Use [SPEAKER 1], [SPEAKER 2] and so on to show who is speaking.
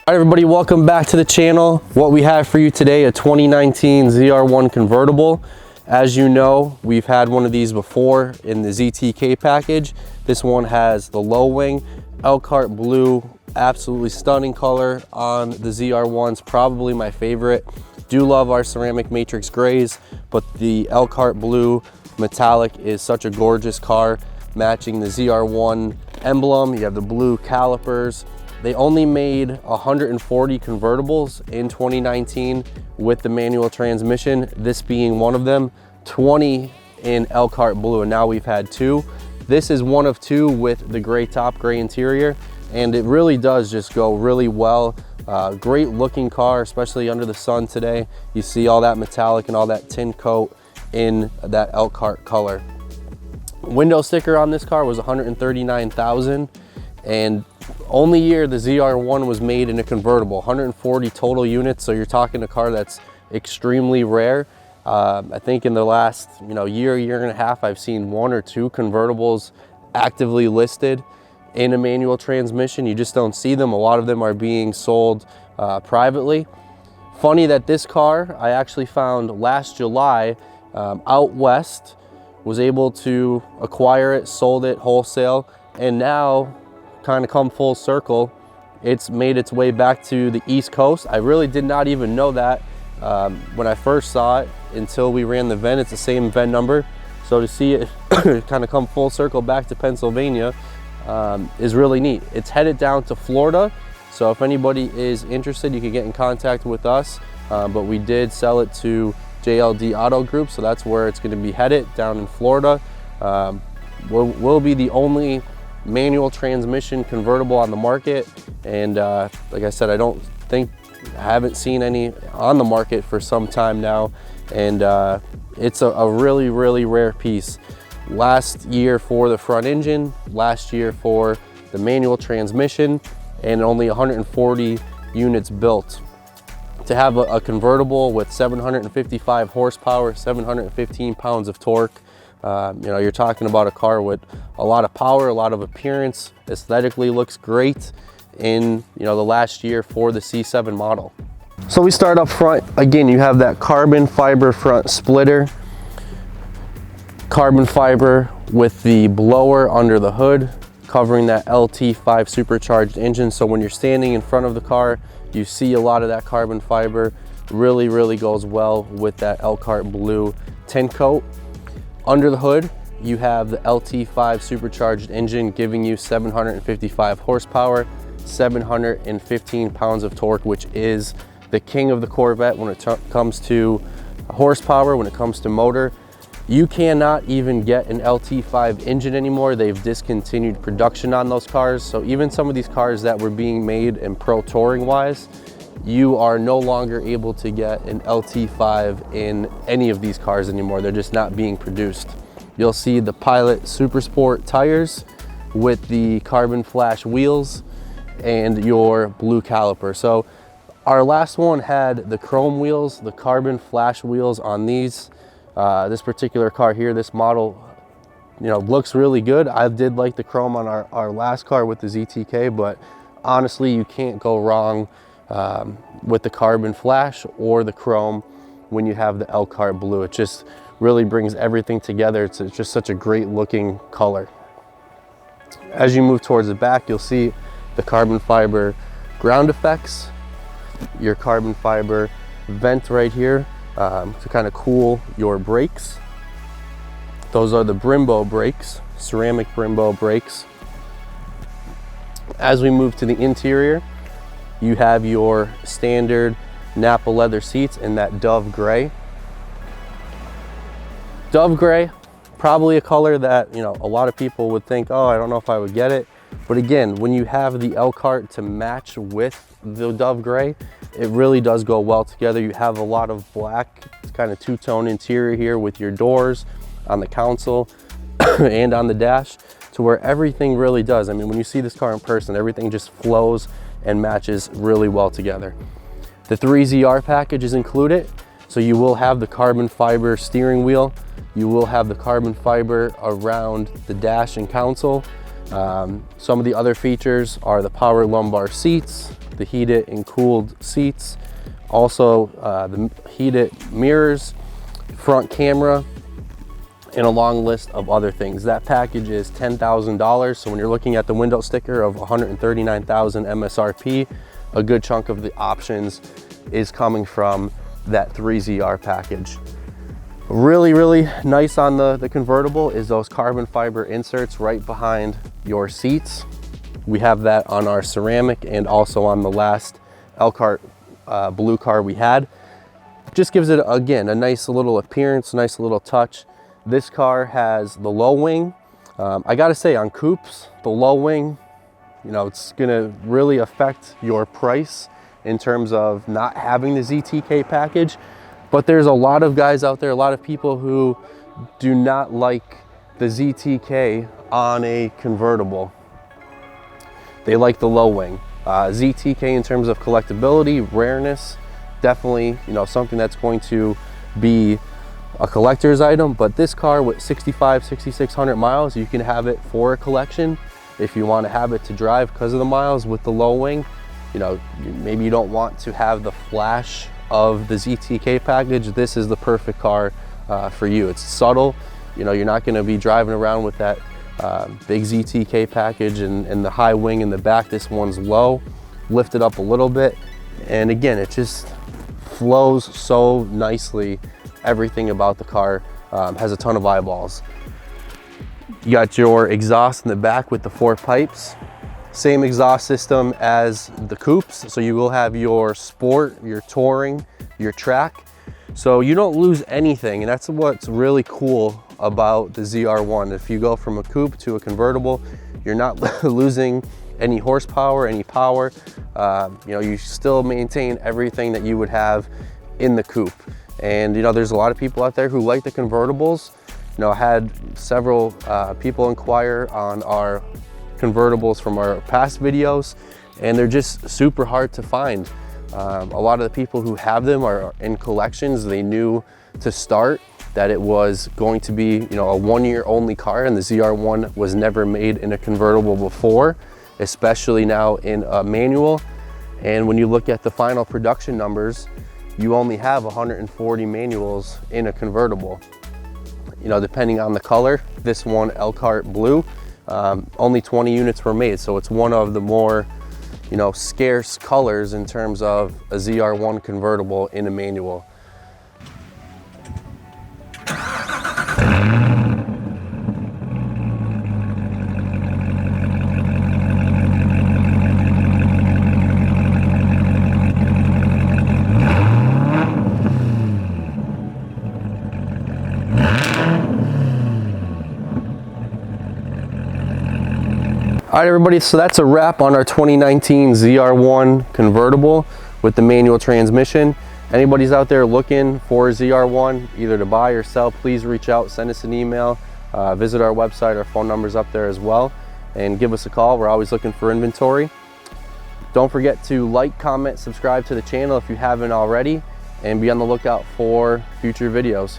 [SPEAKER 1] Hi everybody, welcome back to the channel. What we have for you today, a 2019 ZR1 convertible. As you know, we've had one of these before in the ZTK package. This one has the low wing, Elkhart blue, absolutely stunning color on the ZR1s, probably my favorite. Do love our ceramic matrix grays, but the Elkhart blue metallic is such a gorgeous car, matching the ZR1 emblem. You have the blue calipers. They only made 140 convertibles in 2019 with the manual transmission, this being one of them, 20 in Elkhart blue, and now we've had two. This is one of two with the gray top, gray interior, and it really does just go really well. Great looking car, especially under the sun today. You see all that metallic and all that tin coat in that Elkhart color. Window sticker on this car was $139,000, and only year the ZR1 was made in a convertible, 140 total units. So you're talking a car that's extremely rare. I think in the last year and a half, I've seen one or two convertibles actively listed in a manual transmission. You just don't see them. A lot of them are being sold privately. Funny that this car I actually found last July out west, was able to acquire it, sold it wholesale, and now kind of come full circle, it's made its way back to the East Coast. I really did not even know that when I first saw it until we ran the VIN. It's the same VIN number, so to see it kind of come full circle back to Pennsylvania is really neat. It's headed down to Florida, so if anybody is interested, you can get in contact with us, but we did sell it to JLD Auto Group, so that's where it's going to be headed, down in Florida. We'll be the only manual transmission convertible on the market, and like I said, I haven't seen any on the market for some time now, and it's a really rare piece. Last year for the front engine, last year for the manual transmission, and only 140 units built. To have a convertible with 755 horsepower, 715 pounds of torque, you're talking about a car with a lot of power, a lot of appearance, aesthetically looks great in the last year for the C7 model. So we start up front. Again, you have that carbon fiber front splitter, carbon fiber with the blower under the hood, covering that LT5 supercharged engine. So when you're standing in front of the car, you see a lot of that carbon fiber. Really goes well with that Elkhart blue tint coat. Under the hood, you have the LT5 supercharged engine giving you 755 horsepower, 715 pounds of torque, which is the king of the Corvette when it comes to horsepower, when it comes to motor. You cannot even get an LT5 engine anymore. They've discontinued production on those cars. So even some of these cars that were being made in pro touring wise, you are no longer able to get an LT5 in any of these cars anymore. They're just not being produced. You'll see the Pilot Super Sport tires with the carbon flash wheels and your blue caliper. So our last one had the chrome wheels, the carbon flash wheels on these. This particular car here, this model, looks really good. I did like the chrome on our last car with the ZTK, but honestly, you can't go wrong with the carbon flash or the chrome when you have the Elkhart blue. It just really brings everything together. It's just such a great looking color. As you move towards the back, you'll see the carbon fiber ground effects, your carbon fiber vent right here to kind of cool your brakes. Those are the Brembo brakes, ceramic Brembo brakes. As we move to the interior, you have your standard Napa leather seats in that dove gray. Dove gray, probably a color that a lot of people would think, oh, I don't know if I would get it. But again, when you have the Elkhart to match with the dove gray, it really does go well together. You have a lot of black, kind of two-tone interior here with your doors on the console and on the dash, to where everything really does. I mean, when you see this car in person, everything just flows and matches really well together. The 3ZR package is included, so you will have the carbon fiber steering wheel, you will have the carbon fiber around the dash and console. Some of the other features are the power lumbar seats, the heated and cooled seats, also the heated mirrors, front camera, and a long list of other things. That package is $10,000. So when you're looking at the window sticker of $139,000 MSRP, a good chunk of the options is coming from that 3ZR package. Really, really nice on the convertible is those carbon fiber inserts right behind your seats. We have that on our ceramic and also on the last Elkhart blue car we had. Just gives it, again, a nice little appearance, nice little touch. This car has the low wing. I gotta say, on coupes, the low wing, you know, it's gonna really affect your price in terms of not having the ZTK package. But there's a lot of guys out there, a lot of people who do not like the ZTK on a convertible. They like the low wing. ZTK in terms of collectability, rareness, definitely, you know, something that's going to be a collector's item. But this car with 6,600 miles, you can have it for a collection. If you want to have it to drive because of the miles with the low wing, you know, maybe you don't want to have the flash of the ZTK package, this is the perfect car for you. It's subtle, you know, you're not going to be driving around with that big ZTK package and the high wing in the back. This one's low, lifted up a little bit, and again, it just flows so nicely. Everything about the car has a ton of eyeballs. You got your exhaust in the back with the 4 pipes. Same exhaust system as the coupes. So you will have your sport, your touring, your track. So you don't lose anything. And that's what's really cool about the ZR1. If you go from a coupe to a convertible, you're not losing any horsepower, any power. You know, you still maintain everything that you would have in the coupe. And you know, there's a lot of people out there who like the convertibles. You know, I had several people inquire on our convertibles from our past videos, and they're just super hard to find. A lot of the people who have them are in collections. They knew to start that it was going to be, you know, a 1-year only car, and the ZR1 was never made in a convertible before, especially now in a manual. And when you look at the final production numbers, you only have 140 manuals in a convertible. You know, depending on the color, this one, Elkhart blue, only 20 units were made. So it's one of the more, you know, scarce colors in terms of a ZR1 convertible in a manual. All right, everybody, so that's a wrap on our 2019 ZR1 convertible with the manual transmission. Anybody's out there looking for a ZR1, either to buy or sell, please reach out, send us an email, visit our website, our phone number's up there as well, and give us a call. We're always looking for inventory. Don't forget to like, comment, subscribe to the channel if you haven't already, and be on the lookout for future videos.